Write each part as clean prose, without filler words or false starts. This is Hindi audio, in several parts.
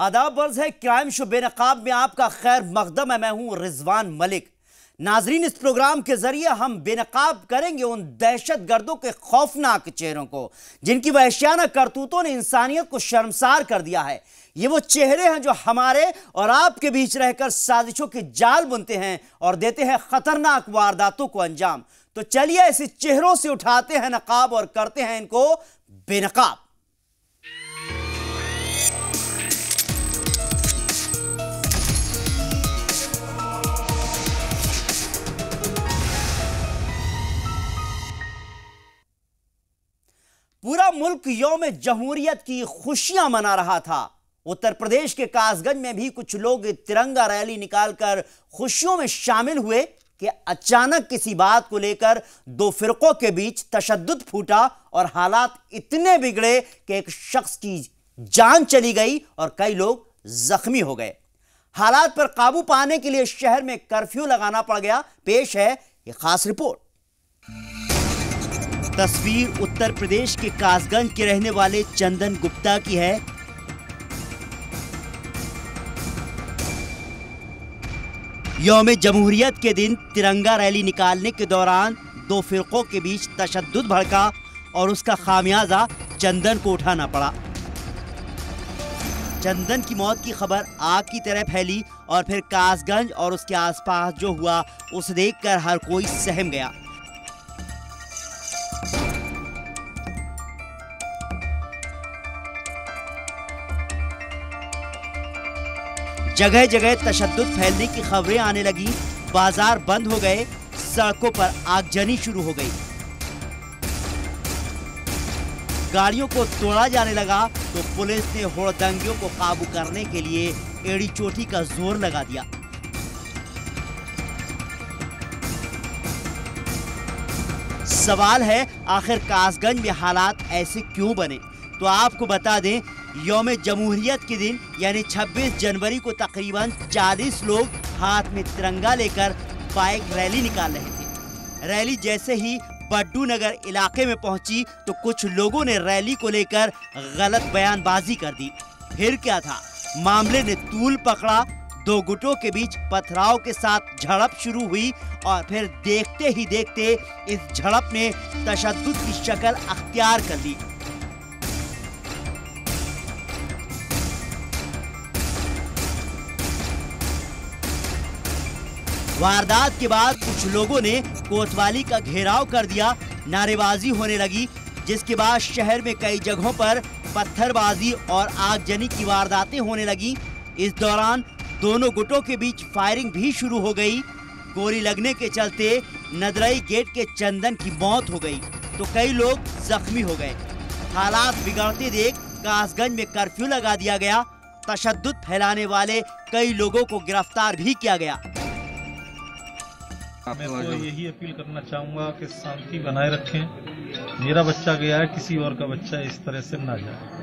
आदाब वर्ज है क्राइम शो बेनकाब में आपका खैर मकदम है। मैं हूं रिजवान मलिक। नाजरीन, इस प्रोग्राम के जरिए हम बेनकाब करेंगे उन दहशत गर्दों के खौफनाक चेहरों को जिनकी वहशियाना करतूतों ने इंसानियत को शर्मसार कर दिया है। ये वो चेहरे हैं जो हमारे और आपके बीच रहकर साजिशों के जाल बुनते हैं और देते हैं खतरनाक वारदातों को अंजाम। तो चलिए ऐसे चेहरों से उठाते हैं नकाब और करते हैं इनको बेनकाब। पूरा मुल्क यौम जमहूरियत की खुशियां मना रहा था। उत्तर प्रदेश के कासगंज में भी कुछ लोग तिरंगा रैली निकालकर खुशियों में शामिल हुए कि अचानक किसी बात को लेकर दो फिरकों के बीच तशद्दुद फूटा और हालात इतने बिगड़े कि एक शख्स की जान चली गई और कई लोग जख्मी हो गए। हालात पर काबू पाने के लिए शहर में कर्फ्यू लगाना पड़ गया। पेश है ये खास रिपोर्ट। तस्वीर उत्तर प्रदेश के कासगंज के रहने वाले चंदन गुप्ता की है। यौम जमहूरियत के दिन तिरंगा रैली निकालने के दौरान दो फिरकों के बीच तशद्दुद भड़का और उसका खामियाजा चंदन को उठाना पड़ा। चंदन की मौत की खबर आग की तरह फैली और फिर कासगंज और उसके आसपास जो हुआ उसे देखकर हर कोई सहम गया। जगह जगह तशद्दुद फैलने की खबरें आने लगी। बाजार बंद हो गए, सड़कों पर आगजनी शुरू हो गई, गाड़ियों को तोड़ा जाने लगा तो पुलिस ने हुड़दंगियों को काबू करने के लिए एड़ी चोटी का जोर लगा दिया। सवाल है आखिर कासगंज में हालात ऐसे क्यों बने? तो आपको बता दें, यौम जमहूरियत के दिन यानी 26 जनवरी को तकरीबन 40 लोग हाथ में तिरंगा लेकर बाइक रैली निकाल रहे थे। रैली जैसे ही बड्डू नगर इलाके में पहुंची तो कुछ लोगों ने रैली को लेकर गलत बयानबाजी कर दी। फिर क्या था, मामले ने तूल पकड़ा। दो गुटों के बीच पथराव के साथ झड़प शुरू हुई और फिर देखते ही देखते इस झड़प ने तशद्दुद की शक्ल अख्तियार कर ली। वारदात के बाद कुछ लोगों ने कोतवाली का घेराव कर दिया। नारेबाजी होने लगी, जिसके बाद शहर में कई जगहों पर पत्थरबाजी और आगजनी की वारदातें होने लगी। इस दौरान दोनों गुटों के बीच फायरिंग भी शुरू हो गई। गोली लगने के चलते नदरई गेट के चंदन की मौत हो गई तो कई लोग जख्मी हो गए। हालात बिगड़ते देख कासगंज में कर्फ्यू लगा दिया गया। तशद्दुद फैलाने वाले कई लोगों को गिरफ्तार भी किया गया। मैं तो यही अपील करना चाहूँगा कि शांति बनाए रखें। मेरा बच्चा गया है, किसी और का बच्चा इस तरह से ना जाए।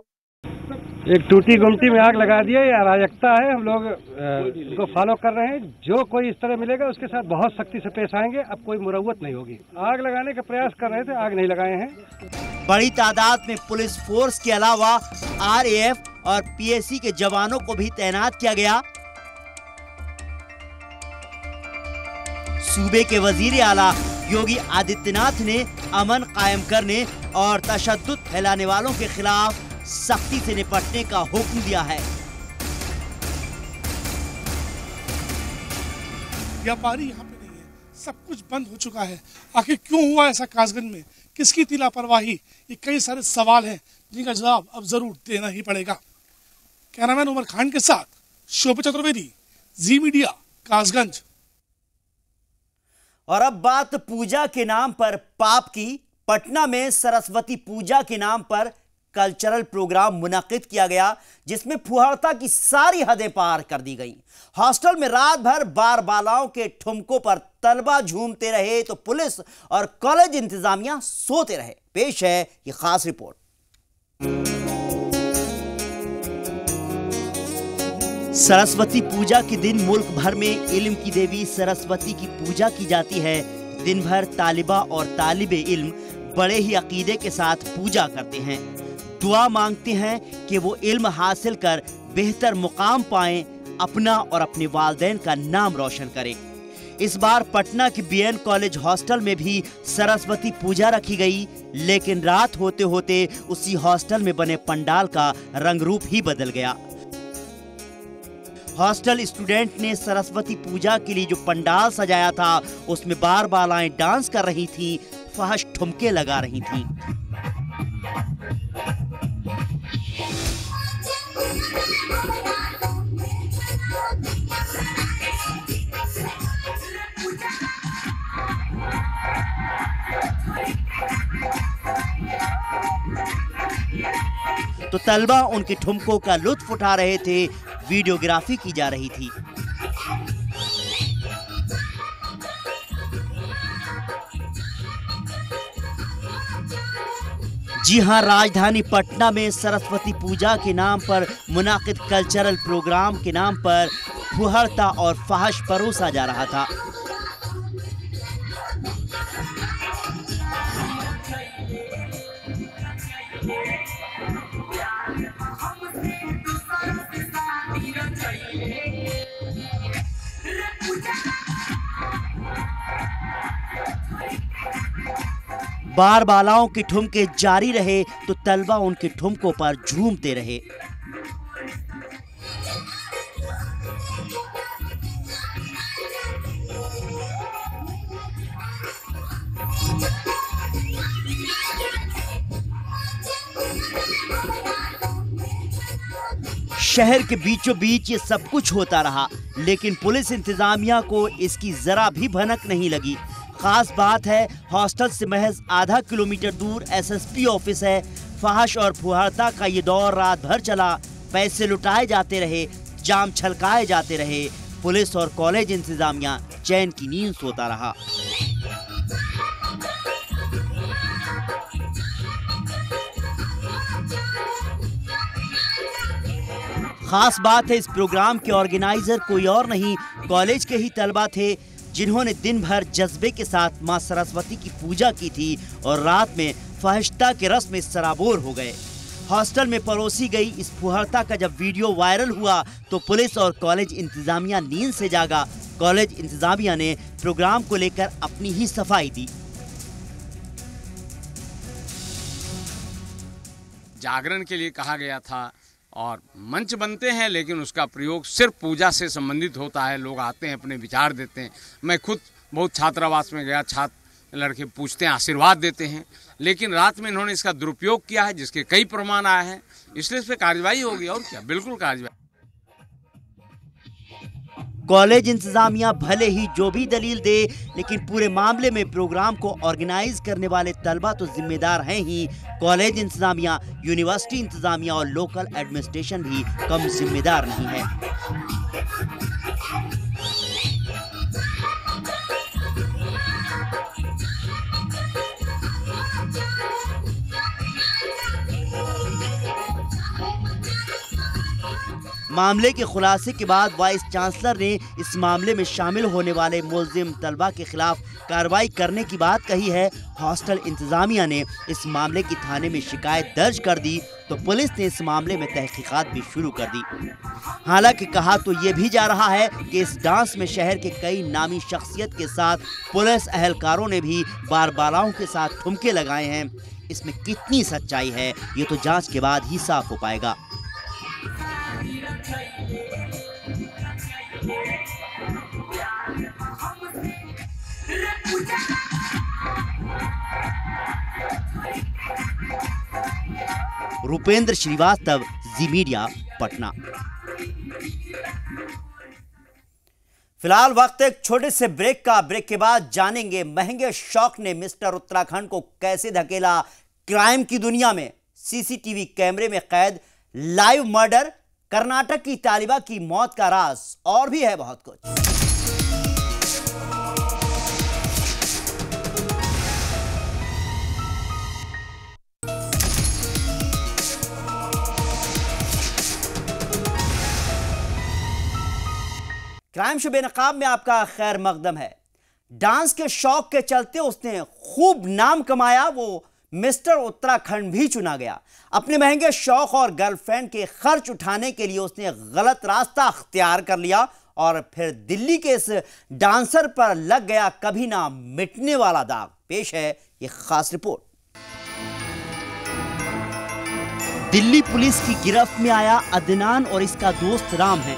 एक टूटी गुमटी में आग लगा दिया, ये अराजकता है। हम लोग इसको फॉलो कर रहे हैं। जो कोई इस तरह मिलेगा उसके साथ बहुत सख्ती से पेश आएंगे। अब कोई मुरव्वत नहीं होगी। आग लगाने का प्रयास कर रहे थे, आग नहीं लगाए हैं। बड़ी तादाद में पुलिस फोर्स के अलावा RAF और PSC के जवानों को भी तैनात किया गया। सूबे के वजीर आला योगी आदित्यनाथ ने अमन कायम करने और तशद्दुद फैलाने वालों के खिलाफ सख्ती से निपटने का हुक्म दिया है। व्यापारी यहाँ पे नहीं है, सब कुछ बंद हो चुका है। आखिर क्यों हुआ ऐसा कासगंज में? किसकी थी लापरवाही? ये कई सारे सवाल हैं जिनका जवाब अब जरूर देना ही पड़ेगा। कैमरामैन उमर खान के साथ शोभा चतुर्वेदी, जी मीडिया, कासगंज। और अब बात पूजा के नाम पर पाप की। पटना में सरस्वती पूजा के नाम पर कल्चरल प्रोग्राम मुनक्किद किया गया, जिसमें फुहड़ता की सारी हदें पार कर दी गई। हॉस्टल में रात भर बार बालाओं के ठुमकों पर तलबा झूमते रहे तो पुलिस और कॉलेज इंतजामिया सोते रहे। पेश है ये खास रिपोर्ट। सरस्वती पूजा के दिन मुल्क भर में इल्म की देवी सरस्वती की पूजा की जाती है। दिन भर तालिबा और तालिबे इल्म बड़े ही अकीदे के साथ पूजा करते हैं। दुआ मांगते हैं कि वो इल्म हासिल कर बेहतर मुकाम पाएं, अपना और अपने वालिदैन का नाम रोशन करें। इस बार पटना के बीएन कॉलेज हॉस्टल में भी सरस्वती पूजा रखी गई, लेकिन रात होते होते उसी हॉस्टल में बने पंडाल का रंग रूप ही बदल गया। हॉस्टल स्टूडेंट ने सरस्वती पूजा के लिए जो पंडाल सजाया था उसमें बार बालाएं डांस कर रही थीं, फहश ठुमके लगा रही थीं। तो तलबा उनके ठुमकों का लुत्फ उठा रहे थे, वीडियोग्राफी की जा रही थी। जी हां, राजधानी पटना में सरस्वती पूजा के नाम पर मुनाकिद कल्चरल प्रोग्राम के नाम पर फुहरता और फहश परोसा जा रहा था। बार बालाओं के ठुमके जारी रहे तो तलबा उनके ठुमकों पर झूमते रहे। शहर के बीचों बीच ये सब कुछ होता रहा, लेकिन पुलिस इंतजामिया को इसकी जरा भी भनक नहीं लगी। खास बात है, हॉस्टल से महज आधा किलोमीटर दूर एसएसपी ऑफिस है। फहश और फुहरता का ये दौर रात भर चला, पैसे लुटाए जाते रहे, जाम छलकाए जाते रहे। पुलिस और कॉलेज इंतजामिया चैन की नींद सोता रहा। खास बात है, इस प्रोग्राम के ऑर्गेनाइजर कोई और नहीं, कॉलेज के ही तलबा थे, जिन्होंने दिन भर जज्बे के साथ मां सरस्वती की पूजा की थी और रात में फहशता के रस में सराबोर हो गए। हॉस्टल में परोसी गई इस फुहरता का जब वीडियो वायरल हुआ तो पुलिस और कॉलेज इंतजामिया नींद से जागा। कॉलेज इंतजामिया ने प्रोग्राम को लेकर अपनी ही सफाई दी। जागरण के लिए कहा गया था और मंच बनते हैं, लेकिन उसका प्रयोग सिर्फ पूजा से संबंधित होता है। लोग आते हैं, अपने विचार देते हैं। मैं खुद बहुत छात्रावास में गया, छात्र लड़के पूछते हैं, आशीर्वाद देते हैं, लेकिन रात में इन्होंने इसका दुरुपयोग किया है, जिसके कई प्रमाण आए हैं, इसलिए इस पर कार्रवाई होगी। और क्या, बिल्कुल कार्रवाई। कॉलेज इंतजामिया भले ही जो भी दलील दे, लेकिन पूरे मामले में प्रोग्राम को ऑर्गेनाइज करने वाले तलबा तो जिम्मेदार हैं ही। कॉलेज इंतजामिया, यूनिवर्सिटी इंतजामिया और लोकल एडमिनिस्ट्रेशन भी कम जिम्मेदार नहीं है। मामले के खुलासे के बाद वाइस चांसलर ने इस मामले में शामिल होने वाले मुलजिम तलबा के खिलाफ कार्रवाई करने की बात कही है। हॉस्टल इंतजामिया ने इस मामले की थाने में शिकायत दर्ज कर दी तो पुलिस ने इस मामले में तहकीकात भी शुरू कर दी। हालांकि कहा तो ये भी जा रहा है कि इस डांस में शहर के कई नामी शख्सियत के साथ पुलिस अहलकारों ने भी बार बालाओं के साथ ठुमके लगाए हैं। इसमें कितनी सच्चाई है ये तो जांच के बाद ही साफ हो पाएगा। रुपेंद्र श्रीवास्तव, जी मीडिया, पटना। फिलहाल वक्त एक छोटे से ब्रेक का। ब्रेक के बाद जानेंगे महंगे शौक ने मिस्टर उत्तराखंड को कैसे धकेला क्राइम की दुनिया में। सीसीटीवी कैमरे में कैद लाइव मर्डर, कर्नाटक की तालिबा की मौत का राज, और भी है बहुत कुछ। क्राइम शो बेनकाब में आपका खैर मकदम है। डांस के शौक के चलते उसने खूब नाम कमाया। वो मिस्टर उत्तराखंड भी चुना गया। अपने महंगे शौक और गर्लफ्रेंड के खर्च उठाने के लिए उसने गलत रास्ता अख्तियार कर लिया और फिर दिल्ली के इस डांसर पर लग गया कभी ना मिटने वाला दाग। पेश है ये खास रिपोर्ट। दिल्ली पुलिस की गिरफ्त में आया अदनान और इसका दोस्त राम है।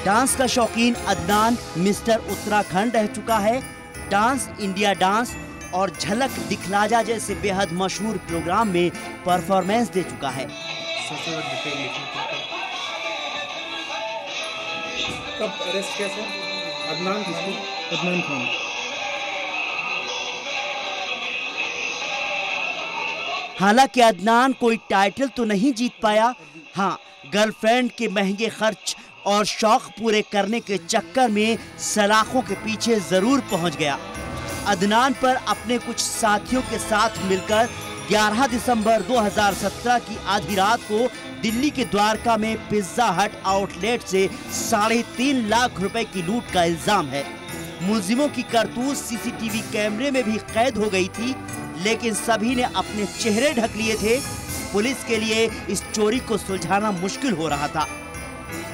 डांस का शौकीन अदनान मिस्टर उत्तराखंड रह चुका है। डांस इंडिया डांस और झलक दिखला जा जैसे बेहद मशहूर प्रोग्राम में परफॉर्मेंस दे चुका है। कब अरेस्ट किया सर? अदनान किसको? अदनान खान। हालांकि अदनान कोई टाइटल तो नहीं जीत पाया। हाँ, गर्लफ्रेंड के महंगे खर्च और शौक पूरे करने के चक्कर में सलाखों के पीछे जरूर पहुंच गया। अदनान पर अपने कुछ साथियों के साथ मिलकर 11 दिसंबर 2017 की आधी रात को दिल्ली के द्वारका में पिज्जा हट आउटलेट से 3.5 लाख रुपए की लूट का इल्जाम है। मुलजिमों की करतूत सीसीटीवी कैमरे में भी कैद हो गई थी, लेकिन सभी ने अपने चेहरे ढक लिए थे। पुलिस के लिए इस चोरी को सुलझाना मुश्किल हो रहा था।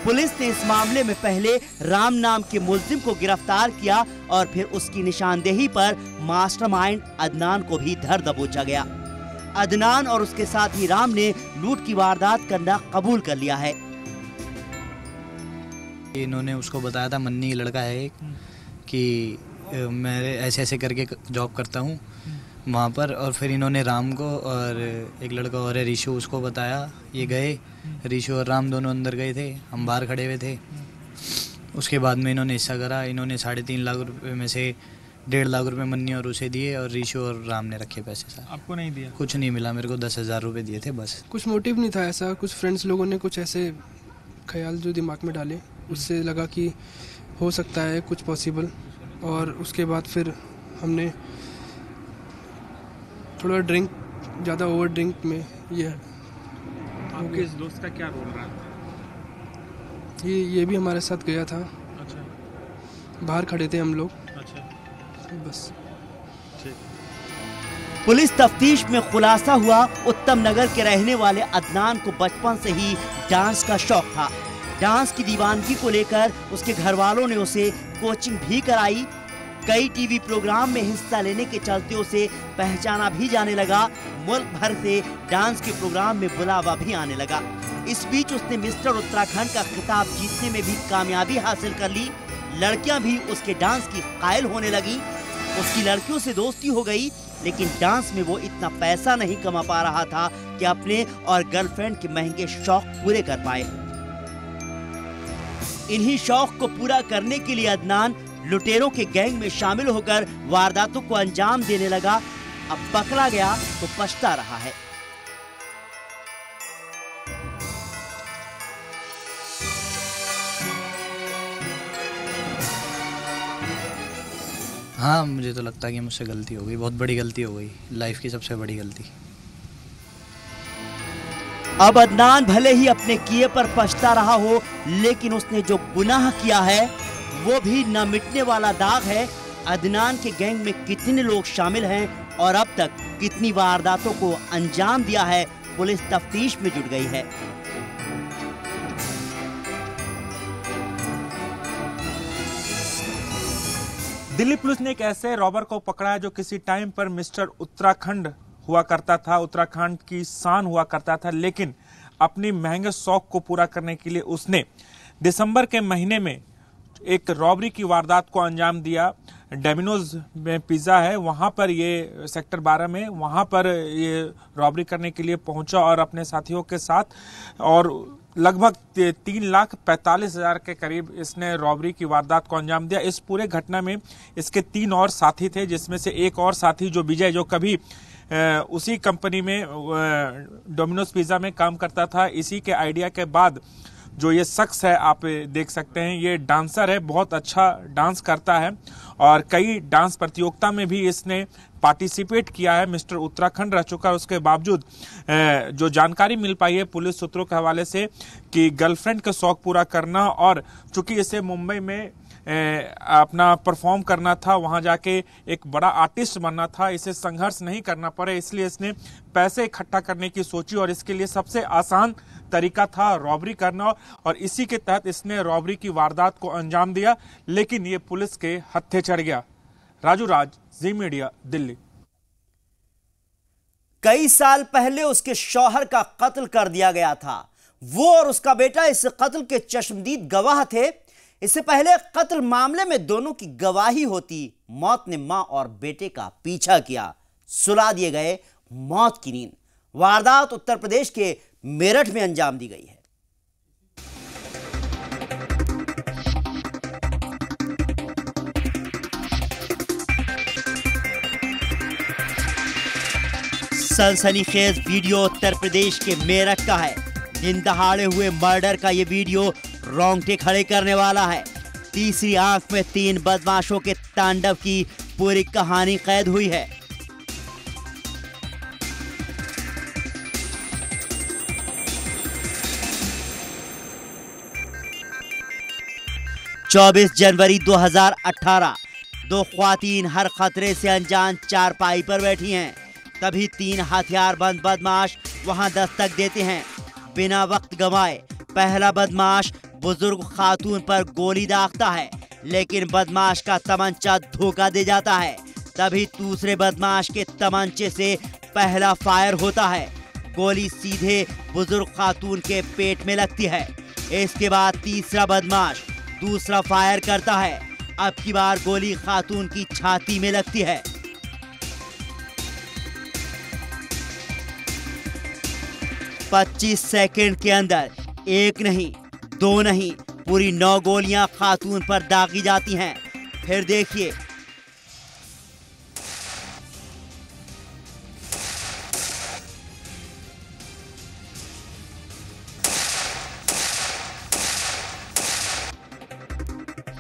पुलिस ने इस मामले में पहले राम नाम के मुलजिम को गिरफ्तार किया और फिर उसकी निशानदेही पर मास्टरमाइंड अदनान को भी धर दबोचा गया। अदनान और उसके साथी राम ने लूट की वारदात करना कबूल कर लिया है। इन्होंने उसको बताया था, मन्नी लड़का है एक, कि मैं ऐसे ऐसे करके जॉब करता हूँ वहाँ पर। और फिर इन्होंने राम को और एक लड़का और है ऋषु, उसको बताया। ये गए, ऋषु और राम दोनों अंदर गए थे, हम बाहर खड़े हुए थे। उसके बाद में इन्होंने हिस्सा करा। इन्होंने 3.5 लाख रुपए में से 1.5 लाख रुपए मन्नी और उसे दिए और ऋषु और राम ने रखे पैसे। सर आपको नहीं दिया? कुछ नहीं मिला मेरे को, 10,000 रुपये दिए थे बस। कुछ मोटिव नहीं था ऐसा। कुछ फ्रेंड्स लोगों ने कुछ ऐसे ख्याल जो दिमाग में डाले, उससे लगा कि हो सकता है कुछ पॉसिबल। और उसके बाद फिर हमने थोड़ा ड्रिंक, ज़्यादा ओवर ड्रिंक में ये। आपके इस दोस्त का क्या रोल रहा? ये भी हमारे साथ गया था। अच्छा। बाहर खड़े थे हम लोग। अच्छा। बस। पुलिस तफ्तीश में खुलासा हुआ, उत्तम नगर के रहने वाले अदनान को बचपन से ही डांस का शौक था। डांस की दीवानगी को लेकर उसके घर वालों ने उसे कोचिंग भी कराई। कई टीवी प्रोग्राम में हिस्सा लेने के चलते उसे पहचाना भी जाने लगा। मुल्क भर से डांस के प्रोग्राम में बुलावा भी आने लगा। इस बीच उसने मिस्टर उत्तराखंड का खिताब जीतने में भी कामयाबी हासिल कर ली। लड़कियां भी उसके डांस की कायल होने लगी। उसकी लड़कियों से दोस्ती हो गई, लेकिन डांस में वो इतना पैसा नहीं कमा पा रहा था कि अपने और गर्लफ्रेंड के महंगे शौक पूरे कर पाए। इन्हीं शौक को पूरा करने के लिए अदनान लुटेरों के गैंग में शामिल होकर वारदातों को अंजाम देने लगा। अब पकड़ा गया तो पछता रहा है। हाँ, मुझे तो लगता है कि मुझसे गलती हो गई, बहुत बड़ी गलती हो गई, लाइफ की सबसे बड़ी गलती। अब अदनान भले ही अपने किए पर पछता रहा हो, लेकिन उसने जो गुनाह किया है वो भी न मिटने वाला दाग है। अदनान के गैंग में कितने लोग शामिल हैं और अब तक कितनी वारदातों को अंजाम दिया है, पुलिस तफ्तीश में जुट गई है। दिल्ली पुलिस ने एक ऐसे रॉबर को पकड़ा है जो किसी टाइम पर मिस्टर उत्तराखंड हुआ करता था, उत्तराखंड की शान हुआ करता था, लेकिन अपनी महंगे शौक को पूरा करने के लिए उसने दिसंबर के महीने में एक रॉबरी की वारदात को अंजाम दिया। डोमिनोज में पिज्जा है, वहां पर ये सेक्टर 12 में, वहां पर ये रॉबरी करने के लिए पहुंचा और अपने साथियों के साथ, और लगभग 3,45,000 के करीब इसने रॉबरी की वारदात को अंजाम दिया। इस पूरे घटना में इसके 3 और साथी थे, जिसमें से एक और साथी जो विजय, जो कभी उसी कंपनी में डोमिनोज पिज्जा में काम करता था। इसी के आइडिया के बाद जो ये शख्स है, आप देख सकते हैं, ये डांसर है, बहुत अच्छा डांस करता है और कई डांस प्रतियोगिता में भी इसने पार्टिसिपेट किया है। मिस्टर उत्तराखंड रह चुका है। उसके बावजूद जो जानकारी मिल पाई है पुलिस सूत्रों के हवाले से कि गर्लफ्रेंड का शौक पूरा करना, और चूंकि इसे मुंबई में अपना परफॉर्म करना था, वहां जाके एक बड़ा आर्टिस्ट बनना था, इसे संघर्ष नहीं करना पड़े, इसलिए इसने पैसे इकट्ठा करने की सोची और इसके लिए सबसे आसान तरीका था रॉबरी करना और इसी के तहत इसने रॉबरी की वारदात को अंजाम दिया, लेकिन ये पुलिस के हत्थे चढ़ गया। राजू राज, जी मीडिया, दिल्ली। कई साल पहले उसके शौहर का कत्ल कर दिया गया था। वो और उसका बेटा इस कत्ल के चश्मदीद गवाह थे। इससे पहले कत्ल मामले में दोनों की गवाही होती, मौत ने मां और बेटे का पीछा किया, सुला दिए गए मौत की नींद। वारदात उत्तर प्रदेश के मेरठ में अंजाम दी गई है। सनसनीखेज वीडियो उत्तर प्रदेश के मेरठ का है। दिन दहाड़े हुए मर्डर का यह वीडियो रोंगटे खड़े करने वाला है। तीसरी आंख में 3 बदमाशों के तांडव की पूरी कहानी कैद हुई है। चौबीस जनवरी 2018, 2 ख्वातीन हर खतरे से अनजान चारपाई पर बैठी हैं। तभी 3 हथियारबंद बदमाश वहां दस्तक देते हैं। बिना वक्त गंवाए पहला बदमाश बुजुर्ग खातून पर गोली दागता है, लेकिन बदमाश का तमंचा धोखा दे जाता है। तभी दूसरे बदमाश के तमंचे से पहला फायर होता है। गोली सीधे बुजुर्ग खातून के पेट में लगती है। इसके बाद तीसरा बदमाश दूसरा फायर करता है। अब की बार गोली खातून की छाती में लगती है। पच्चीस सेकंड के अंदर 1 नहीं 2 नहीं पूरी 9 गोलियां खातून पर दागी जाती हैं। फिर देखिए,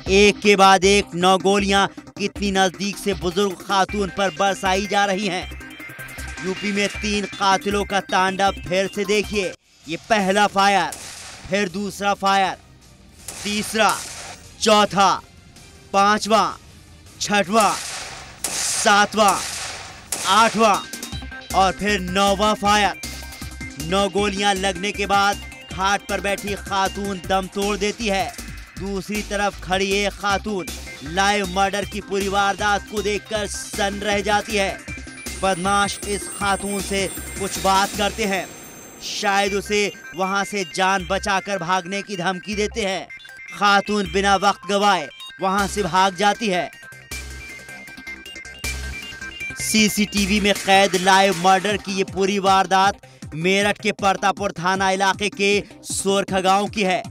एक के बाद एक 9 गोलियां कितनी नजदीक से बुजुर्ग खातून पर बरसाई जा रही हैं। यूपी में 3 कातिलों का तांडव फिर से देखिए। ये पहला फायर, फिर दूसरा फायर, तीसरा, चौथा, 5वां, 6वां, 7वां, 8वां और फिर 9वां फायर। 9 गोलियां लगने के बाद घाट पर बैठी खातून दम तोड़ देती है। दूसरी तरफ खड़ी एक खातून लाइव मर्डर की पूरी वारदात को देखकर सन्न रह जाती है। बदमाश इस खातून से कुछ बात करते हैं, शायद उसे वहां से जान बचाकर भागने की धमकी देते हैं। खातून बिना वक्त गवाए वहां से भाग जाती है। सीसीटीवी में कैद लाइव मर्डर की ये पूरी वारदात मेरठ के परतापुर थाना इलाके के सोरखा गांव की है,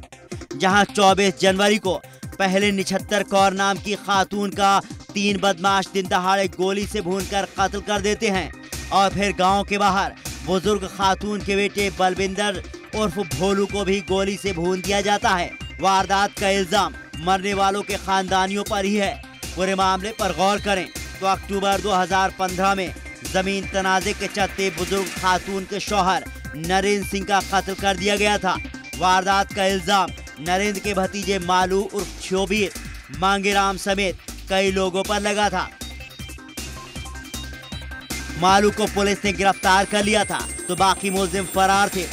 जहां 24 जनवरी को पहले 79 कौर नाम की खातून का 3 बदमाश दिन दहाड़े गोली से भूनकर कत्ल कर देते हैं और फिर गांव के बाहर बुजुर्ग खातून के बेटे बलविंदर उर्फ भोलू को भी गोली से भून दिया जाता है। वारदात का इल्जाम मरने वालों के खानदानियों पर ही है। पूरे मामले पर गौर करें तो अक्टूबर 2015 में जमीन तनाजे के चलते बुजुर्ग खातून के शौहर नरेंद्र सिंह का कत्ल कर दिया गया था। वारदात का इल्जाम नरेंद्र के भतीजे मालू उर्फ शोबीर, मांगेराम समेत कई लोगों पर लगा था। मालू को पुलिस ने गिरफ्तार कर लिया था तो बाकी मुलजिम फरार थे।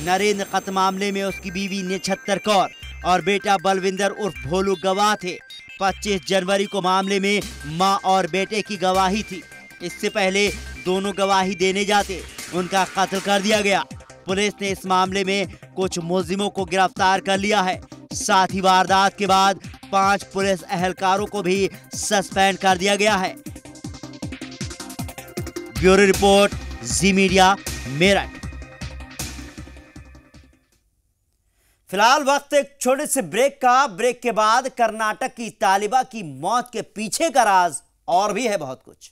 नरेंद्र कत्ल मामले में उसकी बीवी 79 कौर और बेटा बलविंदर उर्फ भोलू गवाह थे। 25 जनवरी को मामले में मां और बेटे की गवाही थी। इससे पहले दोनों गवाही देने जाते उनका कत्ल कर दिया गया। पुलिस ने इस मामले में कुछ मुलजिमों को गिरफ्तार कर लिया है। साथ ही वारदात के बाद 5 पुलिस एहलकारों को भी सस्पेंड कर दिया गया है। ब्यूरो रिपोर्ट, जी मीडिया, मेरठ। फिलहाल वक्त एक छोटे से ब्रेक का। ब्रेक के बाद कर्नाटक की तालिबा की मौत के पीछे का राज और भी है बहुत कुछ।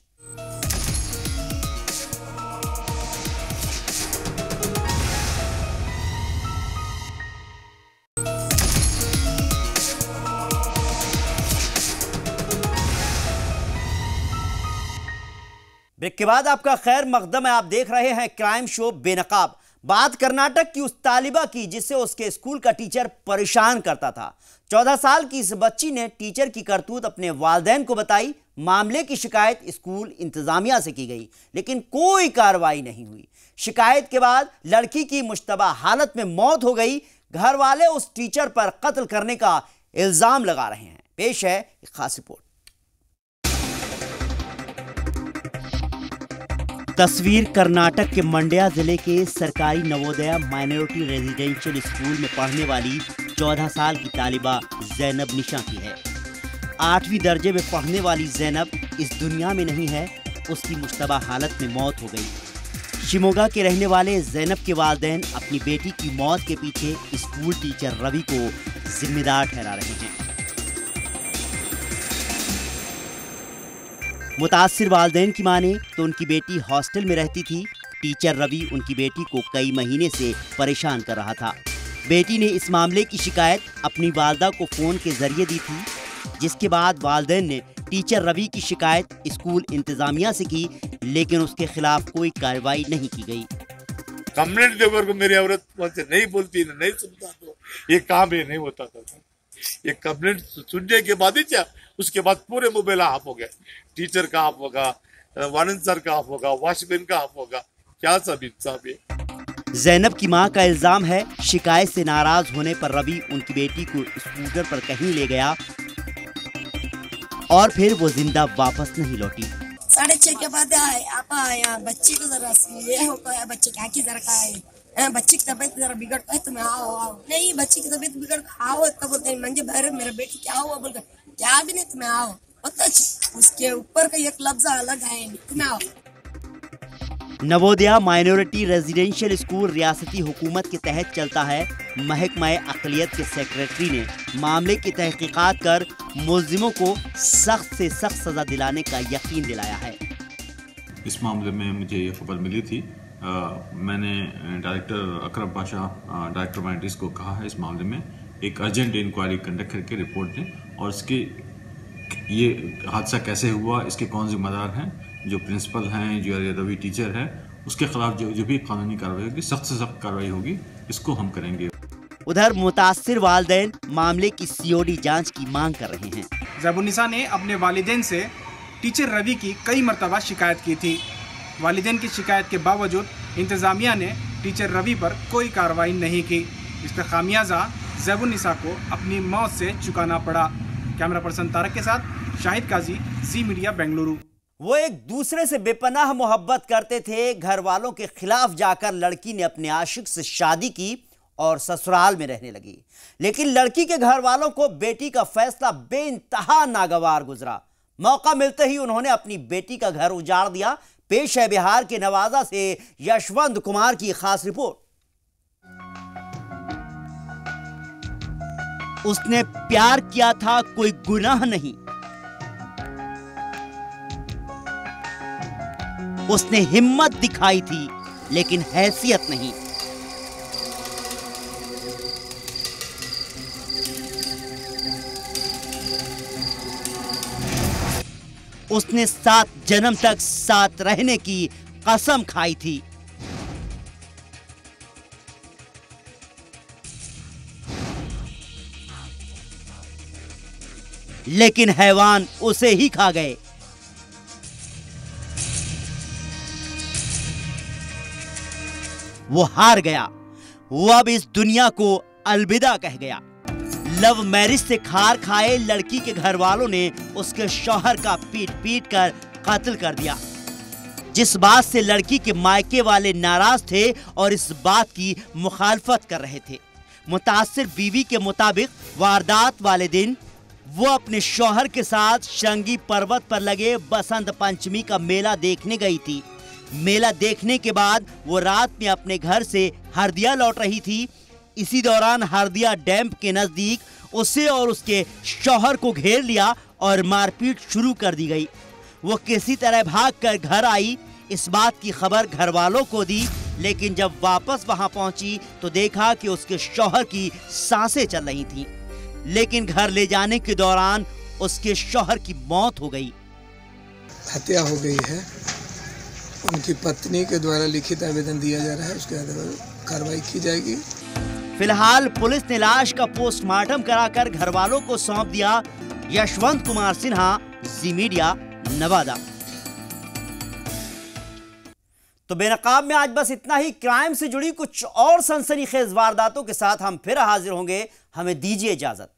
ब्रेक के बाद आपका खैर मकदम है। आप देख रहे हैं क्राइम शो बेनकाब। बात कर्नाटक की उस तालिबा की जिससे उसके स्कूल का टीचर परेशान करता था। 14 साल की इस बच्ची ने टीचर की करतूत अपने वालिदैन को बताई। मामले की शिकायत स्कूल इंतजामिया से की गई, लेकिन कोई कार्रवाई नहीं हुई। शिकायत के बाद लड़की की मुश्तबा हालत में मौत हो गई। घर वाले उस टीचर पर कत्ल करने का इल्जाम लगा रहे हैं। पेश है एक खास रिपोर्ट। तस्वीर कर्नाटक के मंड्या जिले के सरकारी नवोदया माइनॉरिटी रेजिडेंशियल स्कूल में पढ़ने वाली 14 साल की तालिबा जैनब निशा की है। 8वीं दर्जे में पढ़ने वाली जैनब इस दुनिया में नहीं है। उसकी मुश्तबा हालत में मौत हो गई। शिमोगा के रहने वाले जैनब के वालिदैन अपनी बेटी की मौत के पीछे स्कूल टीचर रवि को जिम्मेदार ठहरा रहे हैं। मुतासिर वालिदैन की माने तो उनकी बेटी हॉस्टल में रहती थी। टीचर रवि उनकी बेटी को कई महीने से परेशान कर रहा था। बेटी ने इस मामले की शिकायत अपनी वालदा को फोन के जरिए दी थी, जिसके बाद वालिदैन ने टीचर रवि की शिकायत स्कूल इंतजामिया से की, लेकिन उसके खिलाफ कोई कार्रवाई नहीं की गई। कंप्लेंट देकर को मेरी औरत से नहीं बोलती, नहीं सुनता, तो ये काम ही नहीं होता था। ये कंप्लेंट सुनने के बाद ही क्या, उसके बाद पूरे मोबाइल ऑफ हो गया। टीचर का ऑफ होगा, वार्डन सर का ऑफ होगा, वॉचमैन का ऑफ होगा, क्या सब इंसाफ है। जैनब की मां का इल्जाम है शिकायत से नाराज होने पर रवि उनकी बेटी को स्कूटर पर कहीं ले गया और फिर वो जिंदा वापस नहीं लौटी। 6:30 के बाद आप आया, बच्चे को जरा ये होता है, बच्चे क्या की जरा का है, बच्चे की तबीयत जरा बिगड़ता है, तुम्हें आओ। नहीं, बच्चे की तबीयत बिगड़ आओ, तब बोलते हैं मंजे भर मेरा बेटी क्या हुआ, बोलकर क्या भी नहीं, तुम्हें आओ। पता उसके ऊपर का एक लफ्ज अलग है, तुम्हें आओ। नवोदया माइनॉरिटी रेजिडेंशियल स्कूल रियासती हुकूमत के तहत चलता है। महकमा अक़लियत के सेक्रेटरी ने मामले की तहकीकात कर मुल्जिमों को सख्त से सख्त सजा दिलाने का यकीन दिलाया है। इस मामले में मुझे ये खबर मिली थी। मैंने डायरेक्टर अकरम पाशा, डायरेक्टर माइनॉरिटीज़ को कहा है इस मामले में एक अर्जेंट इंक्वायरी कंडक्ट करके रिपोर्ट दें और इसकी ये हादसा कैसे हुआ, इसके कौन जिम्मेदार हैं, जो प्रिंसिपल हैं, जो रवि टीचर है, उसके खिलाफ जो भी कानूनी कार्रवाई होगी, सख्त से सख्त कार्रवाई होगी, इसको हम करेंगे। उधर मुतासिर वालिदैन मामले की COD जांच की मांग कर रहे हैं। ज़ैबुन्निसा ने अपने वालिदैन से टीचर रवि की कई मरतबा शिकायत की थी। वालिदैन की शिकायत के बावजूद इंतज़ामिया ने टीचर रवि पर कोई कार्रवाई नहीं की। इसका खामियाजा ज़ैबुन्निसा को अपनी मौत से चुकाना पड़ा। कैमरा पर्सन तारक के साथ शाहिद काजी, जी मीडिया, बेंगलुरु। वो एक दूसरे से बेपनाह मोहब्बत करते थे। घर वालों के खिलाफ जाकर लड़की ने अपने आशिक से शादी की और ससुराल में रहने लगी। लेकिन लड़की के घर वालों को बेटी का फैसला बेइंतहा नागवार गुजरा। मौका मिलते ही उन्होंने अपनी बेटी का घर उजाड़ दिया। पेश है बिहार के नवादा से यशवंत कुमार की खास रिपोर्ट। उसने प्यार किया था, कोई गुनाह नहीं। उसने हिम्मत दिखाई थी, लेकिन हैसियत नहीं। उसने 7 जन्म तक साथ रहने की कसम खाई थी। लेकिन हैवान उसे ही खा गए। वो हार गया। वो अब इस दुनिया को अलविदा कह गया। लव मैरिज से खार खाए लड़की के घर वालों ने उसके शौहर का पीट पीट कर कत्ल कर दिया, जिस बात से लड़की के मायके वाले नाराज थे और इस बात की मुखालफत कर रहे थे। मुतासिर बीवी के मुताबिक वारदात वाले दिन वो अपने शौहर के साथ शृंगी पर्वत पर लगे बसंत पंचमी का मेला देखने गई थी। मेला देखने के बाद वो रात में अपने घर से हरदिया लौट रही थी। इसी दौरान हरदिया डैम के नजदीक उसे और उसके शौहर को घेर लिया और मारपीट शुरू कर दी गई। वो किसी तरह भागकर घर आई। इस बात की खबर घर वालों को दी, लेकिन जब वापस वहां पहुंची तो देखा कि उसके शौहर की सांसें चल रही थीं। लेकिन घर ले जाने के दौरान उसके शौहर की मौत हो गई। हत्या हो गई है। उनकी पत्नी के द्वारा लिखित आवेदन दिया जा रहा है, उसके बाद कार्रवाई की जाएगी। फिलहाल पुलिस ने लाश का पोस्टमार्टम कराकर घर वालों को सौंप दिया। यशवंत कुमार सिन्हा, जी मीडिया, नवादा। तो बेनकाब में आज बस इतना ही। क्राइम से जुड़ी कुछ और सनसनीखेज वारदातों के साथ हम फिर हाजिर होंगे। हमें दीजिए इजाजत।